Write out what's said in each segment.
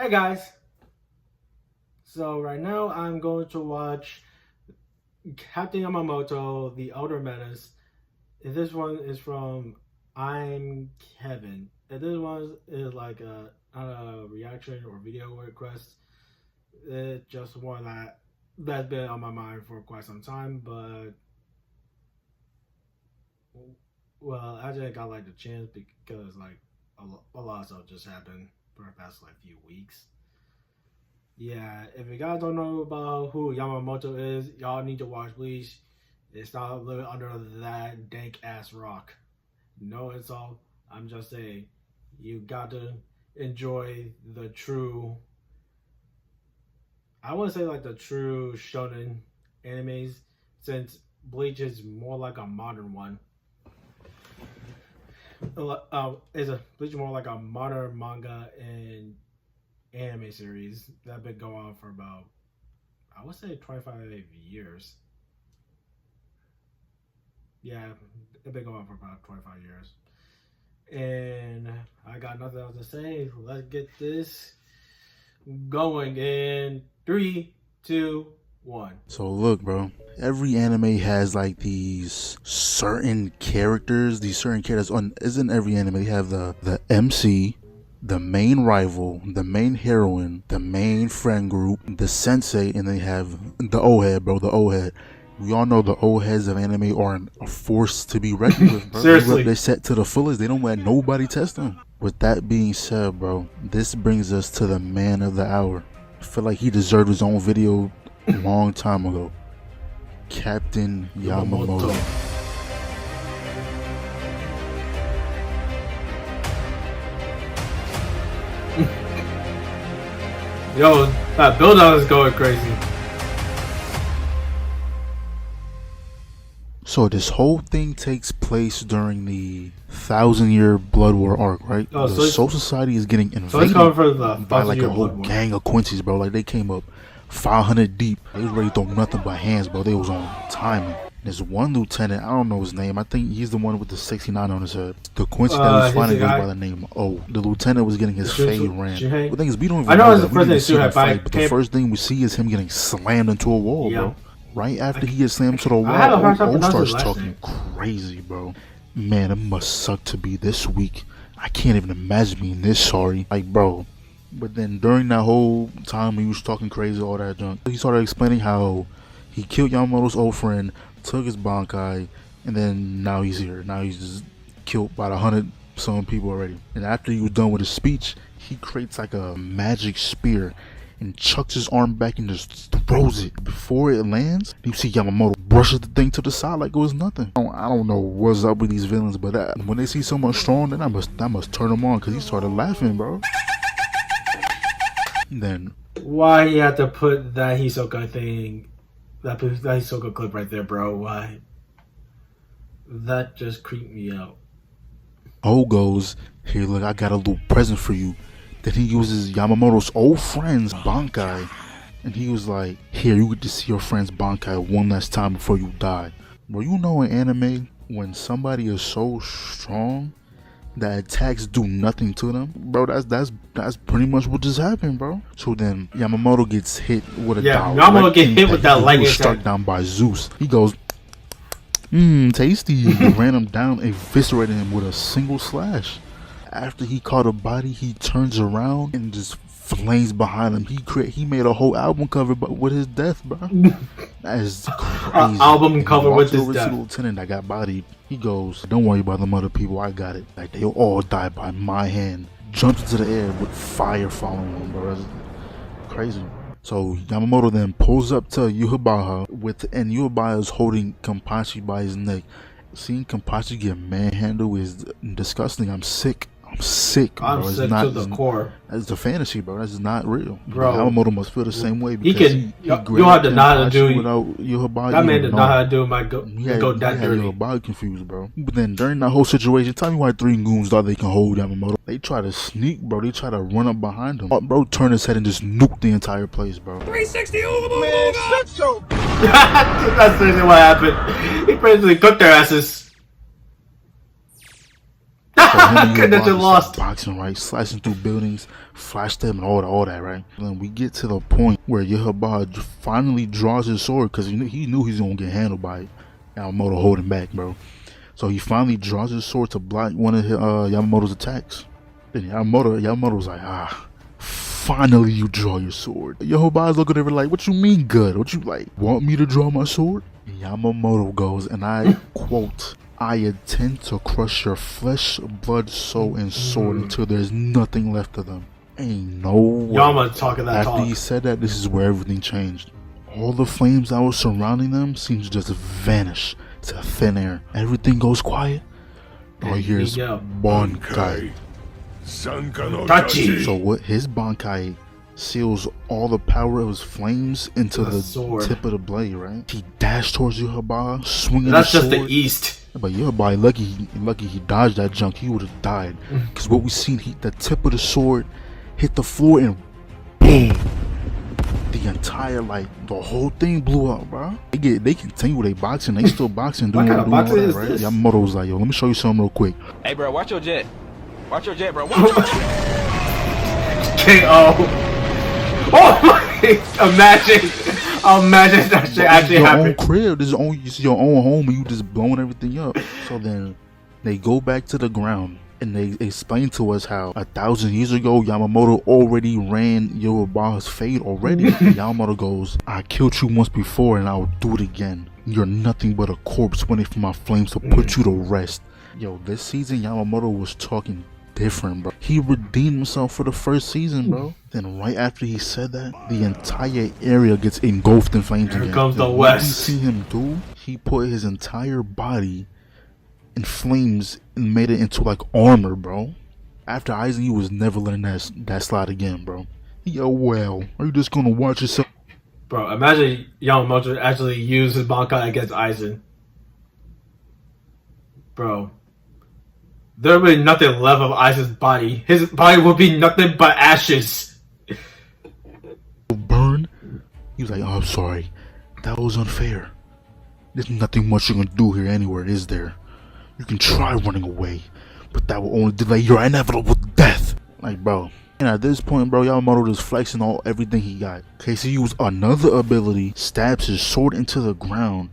Hi guys. So right now I'm going to watch Captain Yamamoto, The Elder Menace. And this one is from I'm Kevin. And this one is like not a reaction or video request. It's just one that's been on my mind for quite some time, but well, I just got like the chance because like a lot of stuff just happened for the past like few weeks. Yeah, if you guys don't know about who Yamamoto is, y'all need to watch Bleach. It's not living under that dank ass rock. No insult. I'm just saying, you got to enjoy the true. I want to say like the true shonen animes, since Bleach is more like a modern one. Is a Bleach more like a modern manga and anime series that have been going on for about, I would say, 25 years. Yeah, it's been going on for about 25 years. And I got nothing else to say. Let's get this going in 3, 2, 1. So look, bro, every anime has like these certain characters. Isn't every anime they have the MC, the main rival, the main heroine, the main friend group, the sensei, and they have the old head, bro, the old head. We all know the old heads of anime are a force to be reckoned with, bro. Seriously. They're set to the fullest. They don't let nobody test them. With that being said, bro, this brings us to the man of the hour. I feel like he deserved his own video a long time ago. Captain Yamamoto. Yo, that build-up is going crazy. So this whole thing takes place during the 1,000-year Blood War arc, right? Oh, the Soul Society is getting invaded by like a whole gang of Quincy's, bro. Like they came up 500 deep. They was ready to throw nothing but hands, bro. They was on timing. There's one lieutenant, I don't know his name. I think he's the one with the 69 on his head. The Quincy that was fighting goes by the name O. The lieutenant was getting his fade ran. The thing is, we don't even know that. We didn't see the fight, but the first thing we see is him getting slammed into a wall, bro. Right after he gets slammed to the wall, O starts talking crazy, bro. Man, it must suck to be this weak. I can't even imagine being this sorry. Like, bro. But then during that whole time he was talking crazy, all that junk, he started explaining how he killed Yamamoto's old friend, took his Bankai, and then now he's here. Now he's just killed about 100-some people already. And after he was done with his speech, he creates like a magic spear and chucks his arm back and just throws it. Before it lands, you see Yamamoto brushes the thing to the side like it was nothing. I don't know what's up with these villains, but when they see someone strong, then that must turn them on, because he started laughing, bro. Then why you have to put that Hisoka thing, that Hisoka clip right there, bro? Why? That just creeped me out. O goes, "Here, look, I got a little present for you." Then he uses Yamamoto's old friend's Bankai, and he was like, "Here, you get to see your friend's Bankai one last time before you die." Bro, you know in anime, when somebody is so strong that attacks do nothing to them, bro, that's pretty much what just happened, bro. So then Yamamoto gets hit with a Yamamoto get hit with that lightning attack. Struck down by Zeus. He goes, tasty. He ran him down, eviscerated him with a single slash. After he caught a body, he turns around and just flames behind him. He made a whole album cover, but with his death, bro. That is crazy. Album cover with his death. The lieutenant that got bodied, he goes, "Don't worry about them other people, I got it. Like, they'll all die by my hand." Jumps into the air with fire following him, bro. That's crazy. So Yamamoto then pulls up to Yuhabaha and Yuhabaha is holding Kenpachi by his neck. Seeing Kenpachi get manhandled is disgusting. I'm sick, bro. I'm sick to the core. That's a fantasy, bro. That's not real, bro. Yamamoto must feel the same way, because you have to know how to do without Yuhabaha. That man did not know how to do my go that dirty. Yuhabaha confused, bro. But then during that whole situation, tell me why 3 goons thought they can hold Yamamoto. They try to sneak, bro. They try to run up behind him. Bro, turn his head and just nuke the entire place, bro. 360 man, shut your. That's basically what happened. He basically cooked their asses. So him and Connection Yamamoto lost. boxing, right? Slicing through buildings, flash them, and all that, right? And then we get to the point where Yamamoto finally draws his sword because he knew he's gonna get handled by Yamamoto holding back, bro. So he finally draws his sword to block one of Yamamoto's attacks. Then Yamamoto's like, finally you draw your sword. Yamamoto's looking at her like, what you mean good? What you like, want me to draw my sword? And Yamamoto goes, and I quote, I intend to crush your flesh, blood, soul, and sword until there's nothing left of them. Ain't no way. Yama talking that After talk. he said that, this is where everything changed. All the flames that were surrounding them seemed to just vanish to thin air. Everything goes quiet. All you hear is Bankai. Tachi. So what his Bankai seals all the power of his flames into the tip of the blade, right? He dashed towards Yamamoto, swinging That's his just sword. the east. But Yamamoto, lucky he dodged that junk. He would have died. Because what we seen, the tip of the sword hit the floor and boom. The entire, the whole thing blew up, bro. They continue their boxing. They still boxing, doing all that, right? Yamamoto was like, yo, let me show you something real quick. Hey, bro, watch your jet. Watch your jet, bro. Watch your jet. KO. Oh my! Imagine that shit actually happened. Your own crib. This is your own home, and you just blowing everything up. So then they go back to the ground. And they explain to us how 1,000 years ago, Yamamoto already ran Yamamoto's fate already. Yamamoto goes, I killed you once before and I'll do it again. You're nothing but a corpse waiting for my flames to put you to rest. Yo, this season Yamamoto was talking different, bro. He redeemed himself for the first season, bro. Then right after he said that, the entire area gets engulfed in flames again. Here comes the What West. we see him do, he put his entire body in flames and made it into armor, bro. After Aizen, he was never letting that slide again, bro. Yo, well, are you just gonna watch yourself? Bro, imagine Yamamoto actually used his Bankai against Aizen. Bro, there would be nothing left of Aizen's body. His body would be nothing but ashes. Burn. He was like, oh, I'm sorry, that was unfair. There's nothing much you can do here anywhere, is there? You can try running away, but that will only delay your inevitable death. Bro. And at this point, bro, Yamamoto is flexing everything he got. Okay, so he used another ability, stabs his sword into the ground,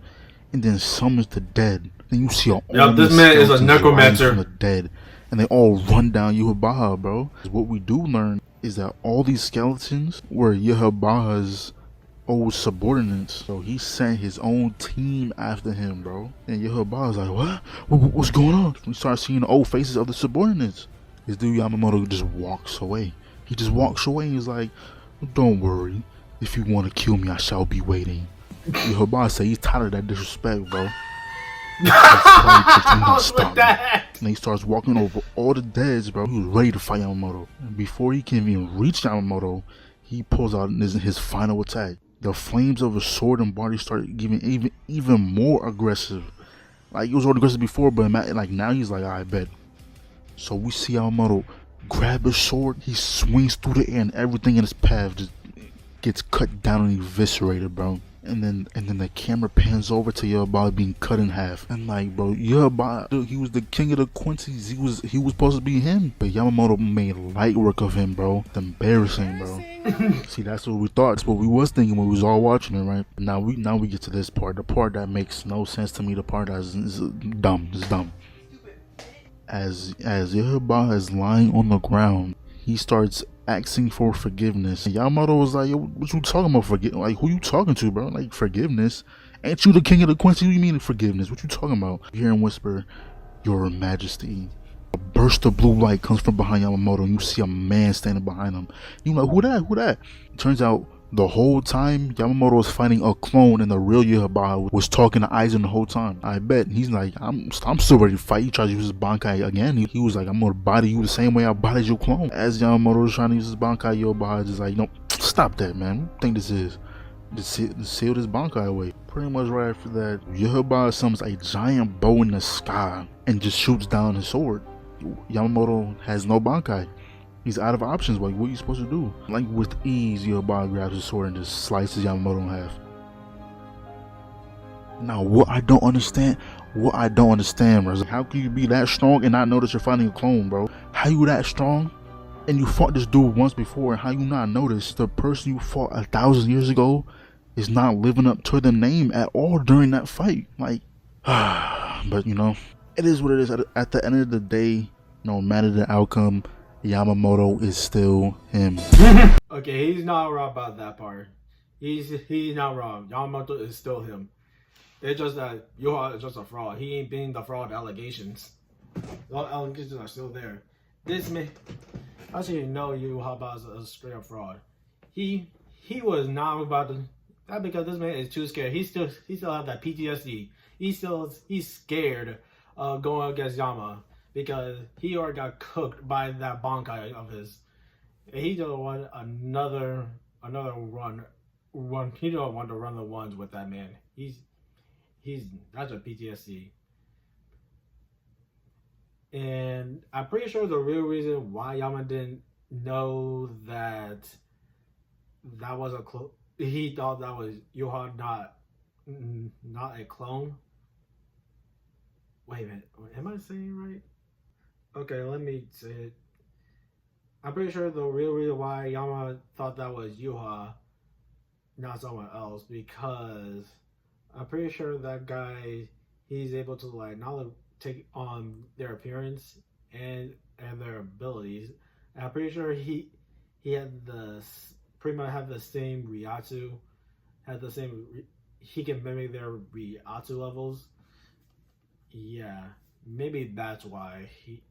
and then summons the dead. Then you see this man is a necromancer from the dead, and they all run down Yamamoto, bro. What we do learn is that all these skeletons were Yamamoto's old subordinates, so he sent his own team after him, bro. And Yamamoto's like, what's going on? We start seeing the old faces of the subordinates. This dude Yamamoto just walks away. He just walks away and he's like, don't worry, if you want to kill me, I shall be waiting. Yamamoto say he's tired of that disrespect, bro. And he starts walking over all the deads, bro. He was ready to fight Yamamoto. And before he can even reach Yamamoto, he pulls out his final attack. The flames of his sword and body start giving even more aggressive. He was already aggressive before, but now he's like, I bet. So we see Yamamoto grab his sword, he swings through the air, and everything in his path just gets cut down and eviscerated, bro. And then the camera pans over to Yamamoto being cut in half. And bro, Yamamoto, he was the king of the Quincy's. He was supposed to be him. But Yamamoto made light work of him, bro. It's embarrassing, bro. See, that's what we thought. That's what we was thinking when we was all watching it, right? Now we get to this part. The part that makes no sense to me. The part that is dumb. It's dumb. As Yamamoto is lying on the ground, he starts asking for forgiveness. And Yamamoto was like, yo, what you talking about? Who you talking to, bro? Forgiveness? Ain't you the king of the Quincy? What do you mean forgiveness? What you talking about? You hear him whisper, Your Majesty. A burst of blue light comes from behind Yamamoto, and you see a man standing behind him. You like, who that? Turns out the whole time Yamamoto was fighting a clone, and the real Yamamoto was talking to Aizen the whole time. I bet. He's like, I'm still ready to fight. He tries to use his Bankai again. He was like, I'm gonna body you the same way I bodied your clone. As Yamamoto was trying to use his Bankai, Yamamoto is like, no, stop that, man. What do you think this is? Just seal this Bankai away. Pretty much right after that, Yamamoto summons a giant bow in the sky and just shoots down his sword. Yamamoto has no Bankai. He's out of options. What are you supposed to do? With ease, Yamamoto grabs his sword and just slices Yamamoto in half. Now, what I don't understand, What I don't understand, bro, is how can you be that strong and not know that you're fighting a clone, bro? How you that strong and you fought this dude once before, and how you not notice the person you fought 1,000 years ago is not living up to the name at all during that fight? Like, but you know, it is what it is. At the end of the day, no matter the outcome, Yamamoto is still him. Okay, he's not wrong about that part. He's not wrong. Yamamoto is still him. It's just that Yuha is just a fraud. He ain't being the fraud allegations. The allegations are still there. This man, I should know Yuha is a straight up fraud. He was not about to. Not because this man is too scared. He still have that PTSD. He's scared of going against Yama because he already got cooked by that Bankai of his. And he don't want another run. He don't want to run the ones with that man. That's a PTSD. And I'm pretty sure the real reason why Yama didn't know that was a clone. He thought that was Yuha, not a clone. Wait a minute, am I saying it right? Okay, let me say it. I'm pretty sure the real reason why Yama thought that was Yuha, not someone else, because I'm pretty sure that guy, he's able to like not only take on their appearance and their abilities. And I'm pretty sure he had pretty much have the same Ryatsu, he can mimic their Ryatsu levels. Yeah, maybe that's why he.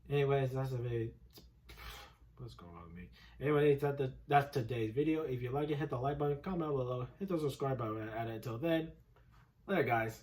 Anyways, that's a bit. What's going on with me? Anyways, that's today's video. If you like it, hit the like button, comment below, hit the subscribe button. And until then, later, guys.